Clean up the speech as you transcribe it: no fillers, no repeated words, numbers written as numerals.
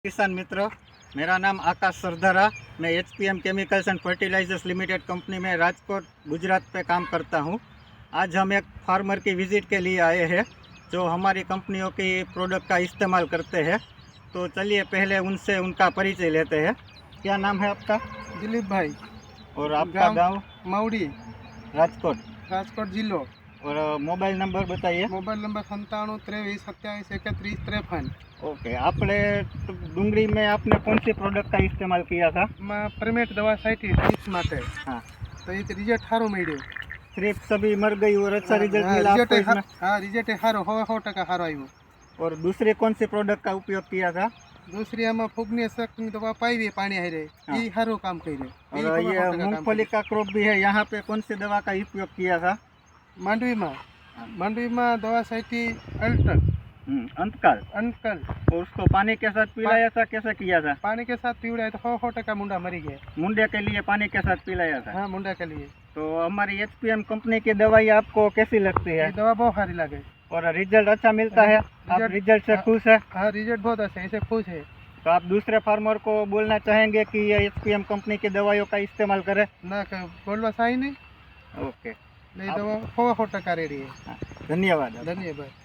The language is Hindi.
किसान मित्र, मेरा नाम आकाश सरदारा। मैं HPM chemicals and fertilisers limited company में राजकोट गुजरात पे काम करता हूँ। आज हम एक फार्मर की विज़िट के लिए आए हैं जो हमारी कंपनियों की प्रोडक्ट का इस्तेमाल करते हैं। तो चलिए पहले उनसे उनका परिचय लेते हैं। क्या नाम है आपका? दिलीप भाई। और आपका गांव? मावड़ी, राजकोट। राजकोट जिलो। और मोबाइल नंबर बताइए। Mobile number 97 23 27 31 53। ओके, आपने डूंगरी में आपने कौन सी प्रोडक्ट का इस्तेमाल किया था? में परमेट दवा साइटी ट्रिप्स माटे। हाँ, तो ये रिजल्ट हारो मिल्यो। ट्रिप सभी मर गई और अच्छा रिजल्ट मिला आपको इसमें? हाँ, रिजल्ट हारो 100% हारो आयो। और दूसरी कौन सी प्रोडक्ट का उपयोग किया था? दूसरी आम फूगनी शक्ति दवा पाई पानी हारे हाँ। ये हारो काम करे। और ये मूंगफली का क्रॉप भी है, यहाँ पे कौन सी दवा का उपयोग किया था? मांडवी में दवा साइटी अल्टन अंतकाल। अंकल और उसको पानी के साथ पिलाया था, कैसे किया था? पानी के साथ पीवड़ा तो 100% मुंडा मरी गए। मुंडे के लिए पानी के साथ पिलाया था? हाँ, मुंडा के लिए। तो हमारी एचपीएम कंपनी की दवाई आपको कैसी लगती है? ये दवा बहुत सारी लगे और रिजल्ट अच्छा मिलता है? आप रिजल्ट से खुश है? हाँ, रिजल्ट बहुत अच्छा है, इसे खुश है। तो आप दूसरे फार्मर को बोलना चाहेंगे कि ये एचपीएम कंपनी की दवाइयों का इस्तेमाल करें? ना बोलवा सही नहीं। ओके, नहीं दवा 100% रेडी है। धन्यवाद। धन्यवाद।